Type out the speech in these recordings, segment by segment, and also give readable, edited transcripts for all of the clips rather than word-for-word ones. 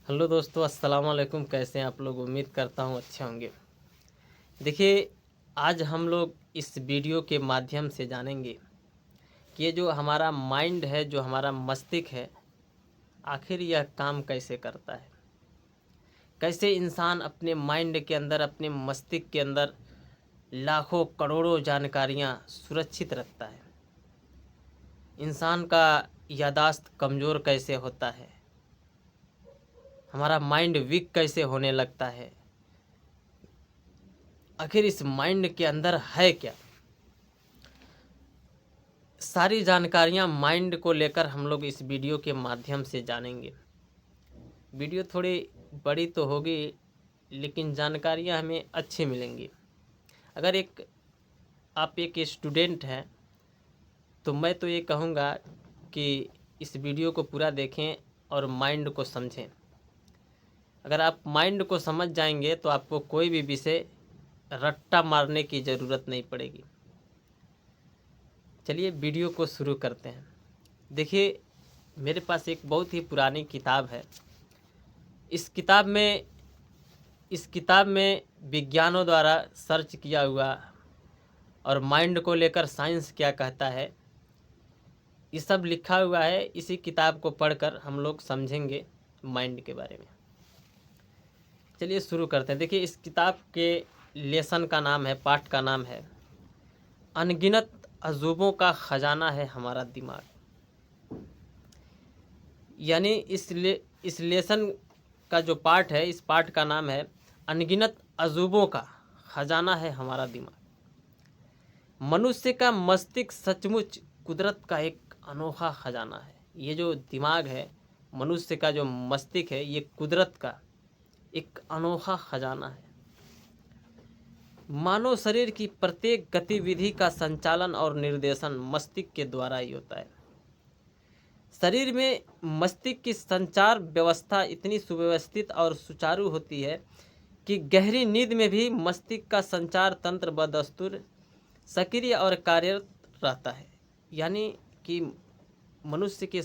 Hello दोस्तों, अस्सलाम वालेकुम। कैसे हैं आप लोग? उम्मीद करता हूँ अच्छे होंगे। देखिए, आज हम लोग इस वीडियो के माध्यम से जानेंगे कि ये जो हमारा माइंड है, जो हमारा मस्तिष्क है, आखिर यह काम कैसे करता है। कैसे इंसान अपने माइंड के अंदर, अपने मस्तिष्क के अंदर लाखों करोड़ों जानकारियाँ सुरक्षित रखता है। इंसान का याददाश्त कमज़ोर कैसे होता है, हमारा माइंड वीक कैसे होने लगता है, आखिर इस माइंड के अंदर है क्या। सारी जानकारियां माइंड को लेकर हम लोग इस वीडियो के माध्यम से जानेंगे। वीडियो थोड़ी बड़ी तो होगी, लेकिन जानकारियां हमें अच्छी मिलेंगी। अगर आप एक स्टूडेंट हैं तो मैं तो ये कहूँगा कि इस वीडियो को पूरा देखें और माइंड को समझें। अगर आप माइंड को समझ जाएंगे तो आपको कोई भी विषय रट्टा मारने की ज़रूरत नहीं पड़ेगी। चलिए वीडियो को शुरू करते हैं। देखिए, मेरे पास एक बहुत ही पुरानी किताब है। इस किताब में विज्ञानों द्वारा सर्च किया हुआ और माइंड को लेकर साइंस क्या कहता है, ये सब लिखा हुआ है। इसी किताब को पढ़कर हम लोग समझेंगे माइंड के बारे में। चलिए शुरू करते हैं। देखिए, इस किताब के लेसन का नाम है, पाठ का नाम है, अनगिनत अजूबों का खजाना है हमारा दिमाग। यानी इस लेसन का जो पाठ है, इस पाठ का नाम है अनगिनत अजूबों का खजाना है हमारा दिमाग। मनुष्य का मस्तिष्क सचमुच कुदरत का एक अनोखा खजाना है। ये जो दिमाग है, मनुष्य का जो मस्तिष्क है, ये कुदरत का एक अनोखा खजाना है। मानव शरीर की प्रत्येक गतिविधि का संचालन और निर्देशन मस्तिष्क के द्वारा ही होता है। शरीर में मस्तिष्क की संचार व्यवस्था इतनी सुव्यवस्थित और सुचारू होती है कि गहरी नींद में भी मस्तिष्क का संचार तंत्र बदस्तूर सक्रिय और कार्यरत रहता है। यानी कि मनुष्य के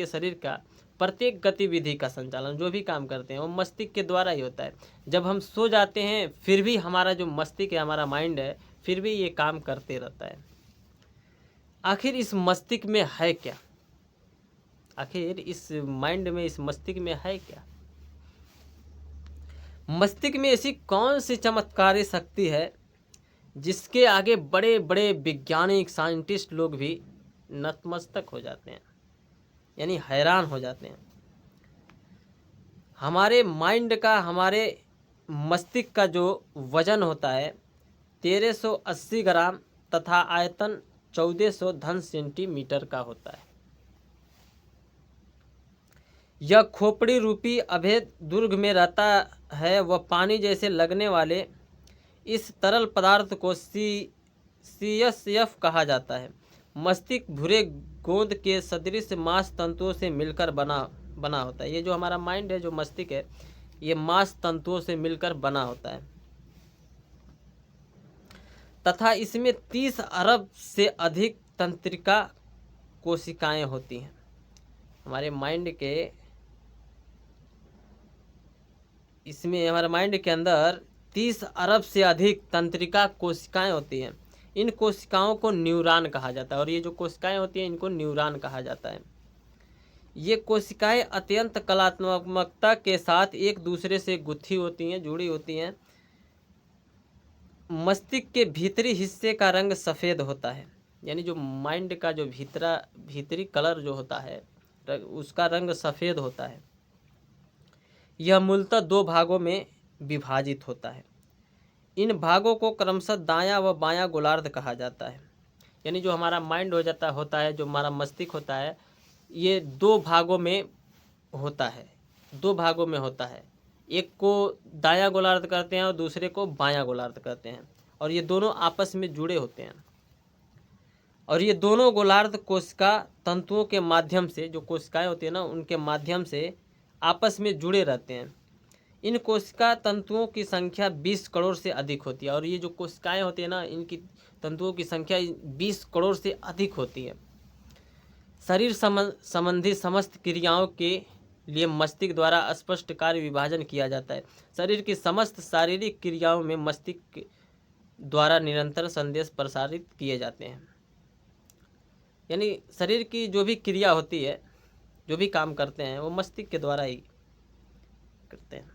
शरीर का प्रत्येक गतिविधि का संचालन, जो भी काम करते हैं, वो मस्तिष्क के द्वारा ही होता है। जब हम सो जाते हैं फिर भी हमारा जो मस्तिष्क है, हमारा माइंड है, फिर भी ये काम करते रहता है। आखिर इस मस्तिष्क में है क्या? आखिर इस माइंड में, इस मस्तिष्क में है क्या? मस्तिष्क में ऐसी कौन सी चमत्कारी शक्ति है जिसके आगे बड़े बड़े वैज्ञानिक, साइंटिस्ट लोग भी नतमस्तक हो जाते हैं, यानी हैरान हो जाते हैं। हमारे माइंड का, हमारे मस्तिष्क का जो वजन होता है 1380 ग्राम तथा आयतन 1400 घन सेंटीमीटर का होता है। यह खोपड़ी रूपी अभेद दुर्ग में रहता है। वह पानी जैसे लगने वाले इस तरल पदार्थ को CSF कहा जाता है। मस्तिष्क भूरे गोंद के सदृश मांस तंतुओं से मिलकर बना होता है। ये जो हमारा माइंड है, जो मस्तिष्क है, ये मांस तंतुओं से मिलकर बना होता है तथा इसमें 30 अरब से अधिक तंत्रिका कोशिकाएं होती हैं। हमारे माइंड के अंदर 30 अरब से अधिक तंत्रिका कोशिकाएं होती हैं। इन कोशिकाओं को न्यूरॉन कहा जाता है, और ये जो कोशिकाएं होती हैं, इनको न्यूरॉन कहा जाता है। ये कोशिकाएं अत्यंत कलात्मकता के साथ एक दूसरे से गुत्थी होती हैं, जुड़ी होती हैं। मस्तिष्क के भीतरी हिस्से का रंग सफ़ेद होता है। यानी जो माइंड का जो भीतरी कलर जो होता है, उसका रंग सफ़ेद होता है। यह मूलतः 2 भागों में विभाजित होता है। इन भागों को क्रमशः दायां व बायां गोलार्ध कहा जाता है। यानी जो हमारा माइंड होता है, जो हमारा मस्तिष्क होता है, ये 2 भागों में होता है। 2 भागों में होता है। एक को दायां गोलार्ध कहते हैं और दूसरे को बायां गोलार्ध कहते हैं, और ये दोनों आपस में जुड़े होते हैं। और ये दोनों गोलार्ध कोशिका तंतुओं के माध्यम से, जो कोशिकाएं होती हैं ना, उनके माध्यम से आपस में जुड़े रहते हैं। इन कोशिका तंतुओं की संख्या 20 करोड़ से अधिक होती है। और ये जो कोशिकाएं होती हैं ना, इनकी तंतुओं की संख्या 20 करोड़ से अधिक होती है। शरीर संबंधी समस्त क्रियाओं के लिए मस्तिष्क द्वारा स्पष्ट कार्य विभाजन किया जाता है। शरीर की समस्त शारीरिक क्रियाओं में मस्तिष्क द्वारा निरंतर संदेश प्रसारित किए जाते हैं। यानी शरीर की जो भी क्रिया होती है, जो भी काम करते हैं, वो मस्तिष्क के द्वारा ही करते हैं।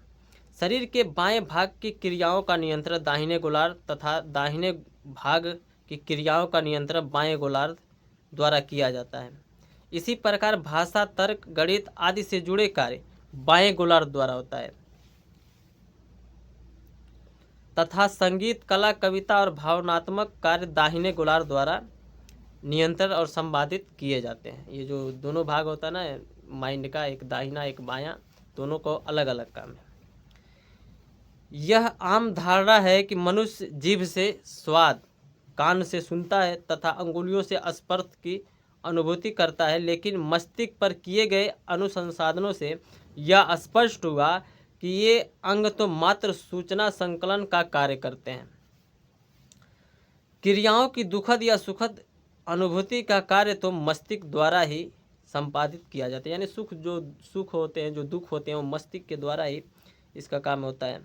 शरीर के बाएं भाग की क्रियाओं का नियंत्रण दाहिने गोलार्ध तथा दाहिने भाग की क्रियाओं का नियंत्रण बाएं गोलार्ध द्वारा किया जाता है। इसी प्रकार भाषा, तर्क, गणित आदि से जुड़े कार्य बाएं गोलार्ध द्वारा होता है तथा संगीत, कला, कविता और भावनात्मक कार्य दाहिने गोलार्ध द्वारा नियंत्रण और संपादित किए जाते हैं। ये जो दोनों भाग होता है ना माइंड का, एक दाहिना एक बायां, दोनों को अलग अलग काम है। यह आम धारणा है कि मनुष्य जीभ से स्वाद, कान से सुनता है तथा अंगुलियों से स्पर्श की अनुभूति करता है, लेकिन मस्तिष्क पर किए गए अनुसंधानों से यह स्पष्ट हुआ कि ये अंग तो मात्र सूचना संकलन का कार्य करते हैं। क्रियाओं की दुखद या सुखद अनुभूति का कार्य तो मस्तिष्क द्वारा ही संपादित किया जाता है। यानी जो सुख होते हैं, जो दुख होते हैं, वो मस्तिष्क के द्वारा ही इसका काम होता है।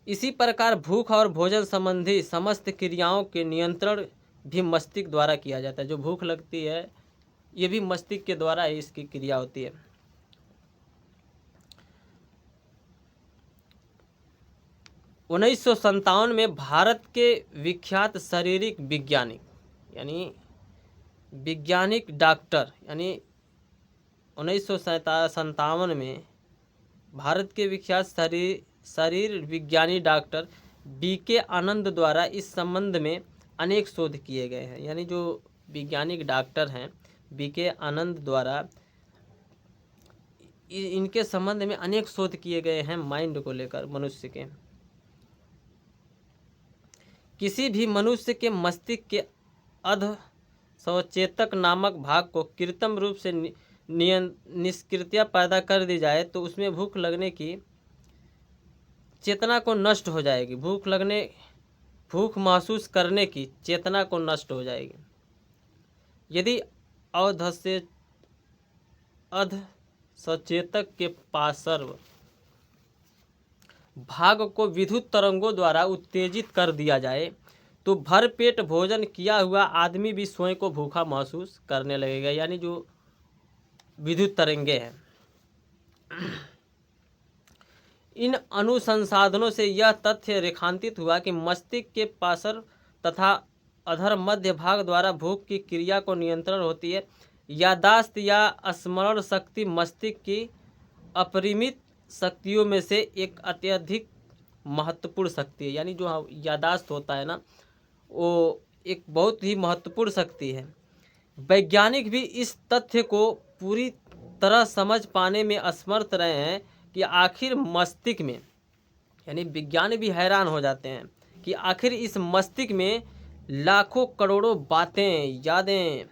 इसी प्रकार भूख और भोजन संबंधी समस्त क्रियाओं के नियंत्रण भी मस्तिष्क द्वारा किया जाता है। जो भूख लगती है, ये भी मस्तिष्क के द्वारा ही इसकी क्रिया होती है। उन्नीस में भारत के विख्यात शारीरिक वैज्ञानिक यानी वैज्ञानिक डॉक्टर यानी 1957 में भारत के विख्यात शरीर विज्ञानी डॉक्टर बीके आनंद द्वारा इस संबंध में अनेक शोध किए गए हैं। यानी जो वैज्ञानिक डॉक्टर हैं बीके आनंद द्वारा इनके संबंध में अनेक शोध किए गए हैं माइंड को लेकर। मनुष्य के किसी भी मनुष्य के मस्तिष्क के अध सचेतक नामक भाग को कृत्रिम रूप से निष्क्रियता पैदा कर दी जाए तो उसमें भूख लगने की चेतना को नष्ट हो जाएगी। भूख महसूस करने की चेतना को नष्ट हो जाएगी। यदि अध सचेतक के पार्श्व भाग को विद्युत तरंगों द्वारा उत्तेजित कर दिया जाए तो भरपेट भोजन किया हुआ आदमी भी स्वयं को भूखा महसूस करने लगेगा। यानी जो विद्युत तरंगे हैं, इन अनुसंसाधनों से यह तथ्य रेखांकित हुआ कि मस्तिष्क के पार्श्व तथा अधर मध्य भाग द्वारा भूख की क्रिया को नियंत्रण होती है। यादाश्त या स्मरण शक्ति मस्तिष्क की अपरिमित शक्तियों में से एक अत्यधिक महत्वपूर्ण शक्ति है। यानी जो यादाश्त होता है ना, वो एक बहुत ही महत्वपूर्ण शक्ति है। वैज्ञानिक भी इस तथ्य को पूरी तरह समझ पाने में असमर्थ रहे हैं कि आखिर मस्तिष्क में, यानी विज्ञान भी हैरान हो जाते हैं कि आखिर इस मस्तिष्क में लाखों करोड़ों बातें, यादें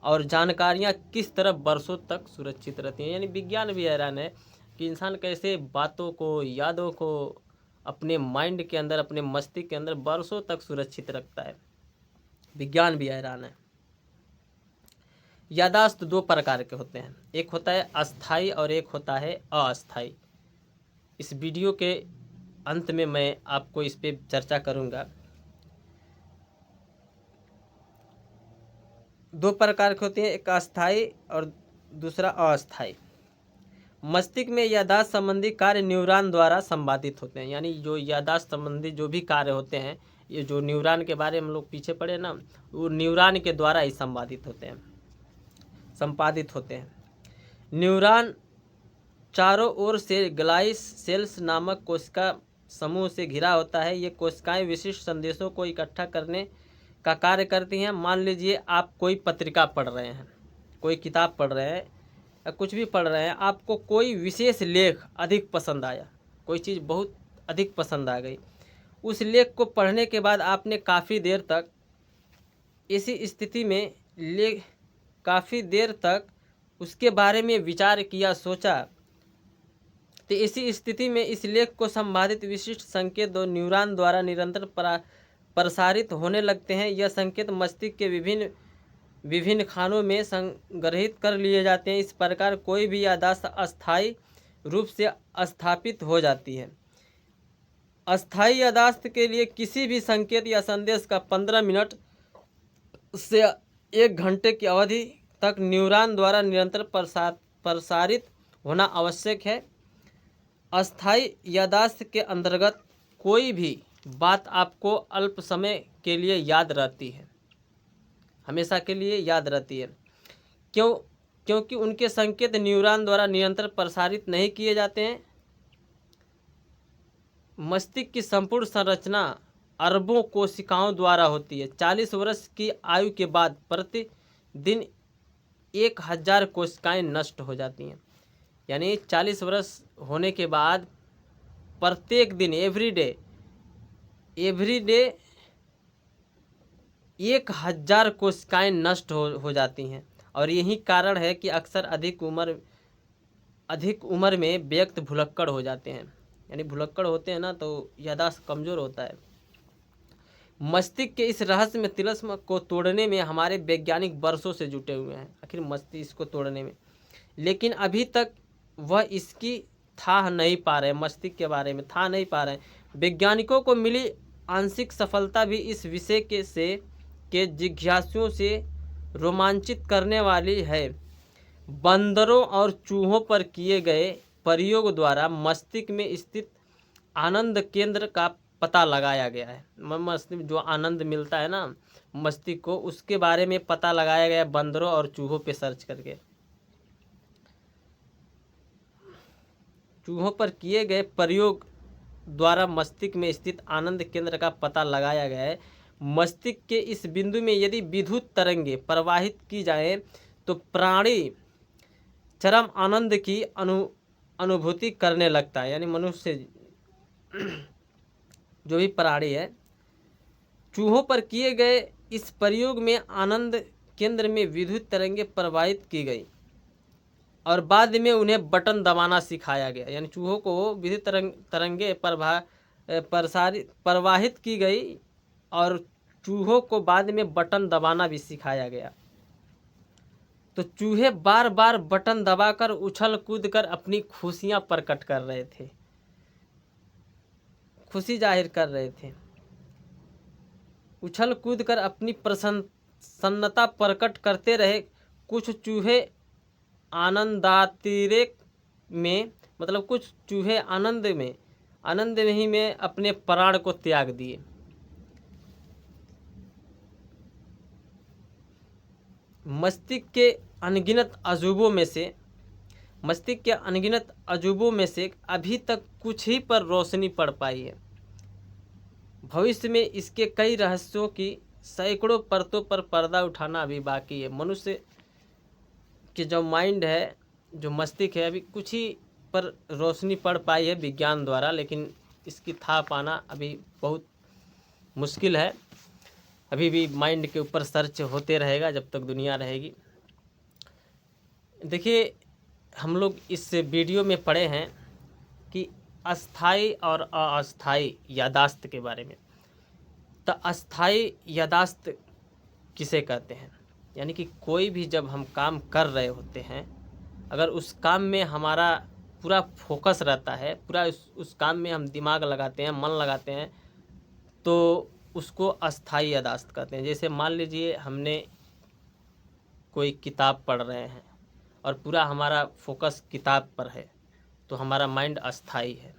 और जानकारियाँ किस तरह वर्षों तक सुरक्षित रहती हैं। यानी विज्ञान भी हैरान है कि इंसान कैसे बातों को, यादों को अपने माइंड के अंदर, अपने मस्तिष्क के अंदर वर्षों तक सुरक्षित रखता है। विज्ञान भी हैरान है। यादाश्त दो प्रकार के होते हैं, एक होता है अस्थाई और एक होता है अस्थाई। इस वीडियो के अंत में मैं आपको इस पे चर्चा करूंगा। दो प्रकार के होते हैं, एक अस्थाई और दूसरा अस्थाई। मस्तिष्क में यादाश्त संबंधी कार्य न्यूरॉन द्वारा संपादित होते हैं। यानी जो यादाश्त संबंधी जो भी कार्य होते हैं, ये जो न्यूरॉन के बारे में हम लोग पीछे पढ़े ना, वो न्यूरॉन के द्वारा ही संपादित होते हैं। न्यूरॉन चारों ओर से ग्लाइस सेल्स नामक कोशिका समूह से घिरा होता है। ये कोशिकाएं विशिष्ट संदेशों को इकट्ठा करने का कार्य करती हैं। मान लीजिए आप कोई पत्रिका पढ़ रहे हैं, कोई किताब पढ़ रहे हैं या कुछ भी पढ़ रहे हैं, आपको कोई विशेष लेख अधिक पसंद आया, कोई चीज़ बहुत अधिक पसंद आ गई। उस लेख को पढ़ने के बाद आपने काफ़ी देर तक इसी स्थिति में काफ़ी देर तक उसके बारे में विचार किया, सोचा। तो इसी स्थिति में इस लेख को संपादित विशिष्ट संकेत दो न्यूरॉन द्वारा निरंतर प्रसारित होने लगते हैं। यह संकेत मस्तिष्क के विभिन्न विभिन्न खानों में संग्रहित कर लिए जाते हैं। इस प्रकार कोई भी याददाश्त अस्थायी रूप से स्थापित हो जाती है। अस्थायी याददाश्त के लिए किसी भी संकेत या संदेश का 15 मिनट से 1 घंटे की अवधि तक न्यूरॉन द्वारा निरंतर प्रसारित होना आवश्यक है। अस्थायी याददाश्त के अंतर्गत कोई भी बात आपको अल्प समय के लिए याद रहती है, हमेशा के लिए याद रहती है। क्योंकि उनके संकेत न्यूरॉन द्वारा निरंतर प्रसारित नहीं किए जाते हैं। मस्तिष्क की संपूर्ण संरचना अरबों कोशिकाओं द्वारा होती है। 40 वर्ष की आयु के बाद प्रतिदिन 1000 कोशिकाएं नष्ट हो जाती हैं। यानी 40 वर्ष होने के बाद प्रत्येक दिन एवरीडे 1000 कोशिकाएं नष्ट हो जाती हैं। और यही कारण है कि अक्सर अधिक उम्र में व्यक्ति भुलक्कड़ हो जाते हैं। यानी भुलक्कड़ होते हैं ना, तो याददाश्त कमज़ोर होता है। मस्तिष्क के इस रहस्य में तिलिस्म को तोड़ने में हमारे वैज्ञानिक वर्षों से जुटे हुए हैं, आखिर मस्तिष्क को तोड़ने में, लेकिन अभी तक वह इसकी था नहीं पा रहे, मस्तिष्क के बारे में था नहीं पा रहे। वैज्ञानिकों को मिली आंशिक सफलता भी इस विषय के जिज्ञासुओं से रोमांचित करने वाली है। बंदरों और चूहों पर किए गए प्रयोग द्वारा मस्तिष्क में स्थित आनंद केंद्र का पता लगाया गया है। मस्तिष्क जो आनंद मिलता है ना मस्तिष्क को, उसके बारे में पता लगाया गया बंदरों और चूहों पे सर्च करके। चूहों पर किए गए प्रयोग द्वारा मस्तिष्क में स्थित आनंद केंद्र का पता लगाया गया है। मस्तिष्क के इस बिंदु में यदि विद्युत तरंगे प्रवाहित की जाए तो प्राणी चरम आनंद की अनुभूति करने लगता है। यानी मनुष्य जो भी प्राणी है, चूहों पर किए गए इस प्रयोग में आनंद केंद्र में विद्युत तरंगे प्रवाहित की गई और बाद में उन्हें बटन दबाना सिखाया गया। यानी चूहों को विद्युत तरंगे प्रवाहित की गई और चूहों को बाद में बटन दबाना भी सिखाया गया। तो चूहे बार बार बटन दबाकर उछल कूद कर अपनी खुशियां प्रकट कर रहे थे, खुशी जाहिर कर रहे थे। उछल कूद कर अपनी प्रसन्नता प्रकट करते रहे। कुछ चूहे आनंदातिरेक में, मतलब कुछ चूहे आनंद में ही में अपने प्राण को त्याग दिए। मस्तिष्क के अनगिनत अजूबों में से अभी तक कुछ ही पर रोशनी पड़ पाई है। भविष्य में इसके कई रहस्यों की सैकड़ों परतों पर पर्दा उठाना अभी बाकी है। मनुष्य के जो माइंड है, जो मस्तिष्क है, अभी कुछ ही पर रोशनी पड़ पाई है विज्ञान द्वारा, लेकिन इसकी था पाना अभी बहुत मुश्किल है। अभी भी माइंड के ऊपर सर्च होते रहेगा जब तक दुनिया रहेगी। देखिए, हम लोग इस वीडियो में पढ़े हैं कि अस्थाई और अस्थाई यादाश्त के बारे में। तो अस्थाई यादाश्त किसे कहते हैं? यानी कि कोई भी जब हम काम कर रहे होते हैं, अगर उस काम में हमारा पूरा फोकस रहता है, पूरा उस काम में हम दिमाग लगाते हैं, मन लगाते हैं, तो उसको अस्थाई यादाश्त कहते हैं। जैसे मान लीजिए हमने कोई किताब पढ़ रहे हैं और पूरा हमारा फोकस किताब पर है, तो हमारा माइंड अस्थाई है।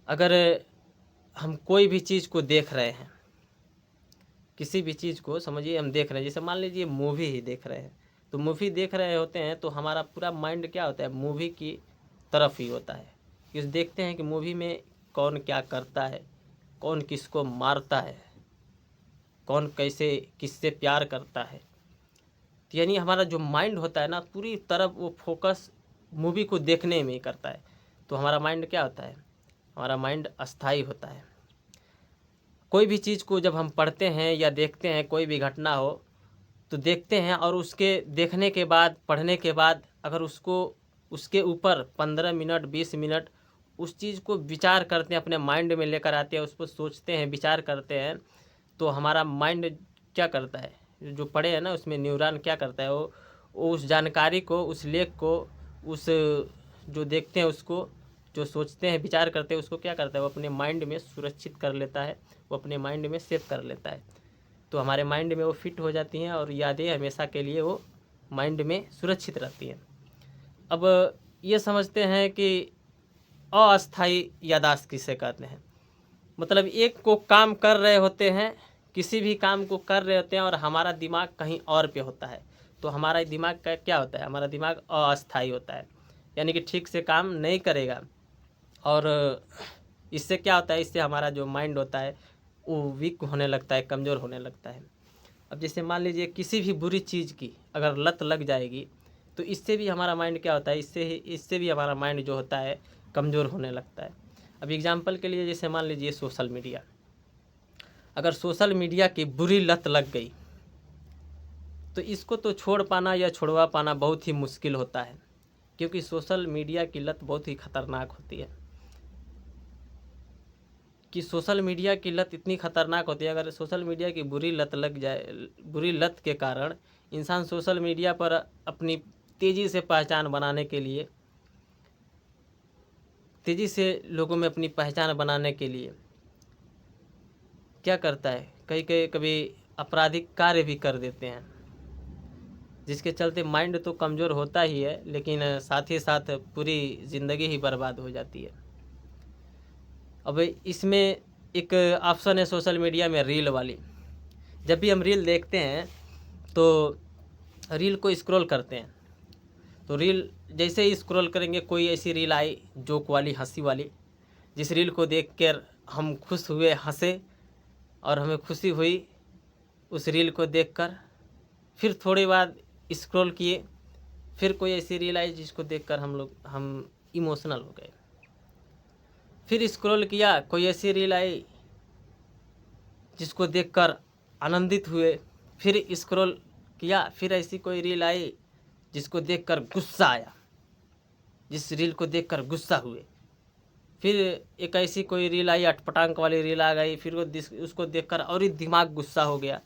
अगर हम कोई भी चीज़ को देख रहे हैं, किसी भी चीज़ को समझिए हम देख रहे हैं, जैसे मान लीजिए मूवी ही देख रहे हैं, तो मूवी देख रहे होते हैं तो हमारा पूरा माइंड क्या होता है, मूवी की तरफ ही होता है। कि देखते हैं कि मूवी में कौन क्या करता है, कौन किसको मारता है, कौन कैसे किससे प्यार करता है। तो यानी हमारा जो माइंड होता है ना, पूरी तरफ वो फोकस मूवी को देखने में ही करता है। तो हमारा माइंड क्या होता है, हमारा माइंड अस्थाई होता है। कोई भी चीज़ को जब हम पढ़ते हैं या देखते हैं, कोई भी घटना हो तो देखते हैं, और उसके देखने के बाद, पढ़ने के बाद अगर उसके ऊपर 15 मिनट 20 मिनट उस चीज़ को विचार करते हैं, अपने माइंड में लेकर आते हैं, उस पर सोचते हैं, विचार करते हैं, तो हमारा माइंड क्या करता है, जो पढ़े हैं ना, उसमें न्यूरॉन क्या करता है, वो उस जानकारी को, उस लेख को, उस जो देखते हैं उसको, जो सोचते हैं, विचार करते हैं, उसको क्या करता है, वो अपने माइंड में सुरक्षित कर लेता है, वो अपने माइंड में सेव कर लेता है। तो हमारे माइंड में वो फिट हो जाती हैं और यादें हमेशा के लिए वो माइंड में सुरक्षित रहती हैं। अब ये समझते हैं कि अस्थायी याददाश्त किसे कहते हैं। मतलब एक को काम कर रहे होते हैं, किसी भी काम को कर रहे होते हैं और हमारा दिमाग कहीं और पे होता है, तो हमारा दिमाग का क्या होता है, हमारा दिमाग अस्थायी होता है, यानी कि ठीक से काम नहीं करेगा। और इससे क्या होता है, इससे हमारा जो माइंड होता है वो वीक होने लगता है, कमज़ोर होने लगता है। अब जैसे मान लीजिए किसी भी बुरी चीज़ की अगर लत लग जाएगी, तो इससे भी हमारा माइंड क्या होता है, इससे भी हमारा माइंड जो होता है कमज़ोर होने लगता है। अब एग्जांपल के लिए जैसे मान लीजिए सोशल मीडिया, अगर सोशल मीडिया की बुरी लत लग गई तो इसको तो छोड़ पाना या छुड़वा पाना बहुत ही मुश्किल होता है, क्योंकि सोशल मीडिया की लत बहुत ही ख़तरनाक होती है। कि सोशल मीडिया की लत इतनी ख़तरनाक होती है, अगर सोशल मीडिया की बुरी लत लग जाए, बुरी लत के कारण इंसान सोशल मीडिया पर अपनी तेज़ी से पहचान बनाने के लिए, तेज़ी से लोगों में अपनी पहचान बनाने के लिए क्या करता है, कभी आपराधिक कार्य भी कर देते हैं, जिसके चलते माइंड तो कमज़ोर होता ही है, लेकिन साथ ही साथ पूरी ज़िंदगी ही बर्बाद हो जाती है। अब इसमें एक ऑप्शन है सोशल मीडिया में, रील वाली। जब भी हम रील देखते हैं तो रील को स्क्रॉल करते हैं, तो रील जैसे ही स्क्रॉल करेंगे कोई ऐसी रील आई जोक वाली, हंसी वाली, जिस रील को देख कर हम खुश हुए, हंसे और हमें खुशी हुई उस रील को देखकर। फिर थोड़ी बाद स्क्रॉल किए, फिर कोई ऐसी रील आई जिसको देखकर हम इमोशनल हो गए। फिर स्क्रॉल किया, कोई ऐसी रील आई जिसको देखकर आनंदित हुए। फिर स्क्रॉल किया, फिर ऐसी कोई रील आई जिसको देखकर गुस्सा आया, जिस रील को देखकर गुस्सा हुए। फिर एक ऐसी कोई रील आई, अटपटांग वाली रील आ गई, फिर उसको देखकर और ही दिमाग गुस्सा हो गया।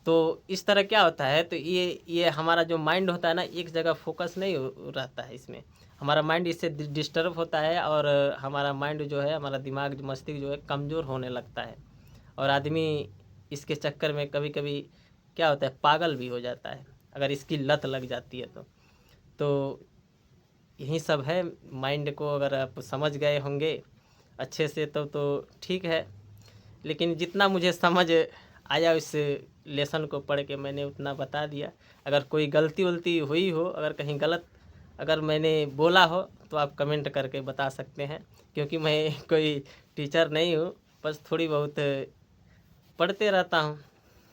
तो इस तरह क्या होता है, तो ये हमारा जो माइंड होता है ना, एक जगह फोकस नहीं रहता है, इसमें हमारा माइंड इससे डिस्टर्ब होता है और हमारा माइंड जो है, हमारा दिमाग, मस्तिष्क जो है कमज़ोर होने लगता है। और आदमी इसके चक्कर में कभी कभी क्या होता है, पागल भी हो जाता है, अगर इसकी लत लग जाती है तो यही सब है। माइंड को अगर आप समझ गए होंगे अच्छे से तो ठीक है, लेकिन जितना मुझे समझ आया उस लेसन को पढ़ के मैंने उतना बता दिया। अगर कोई गलती वलती हुई हो, अगर कहीं गलत अगर मैंने बोला हो तो आप कमेंट करके बता सकते हैं, क्योंकि मैं कोई टीचर नहीं हूँ, बस थोड़ी बहुत पढ़ते रहता हूँ।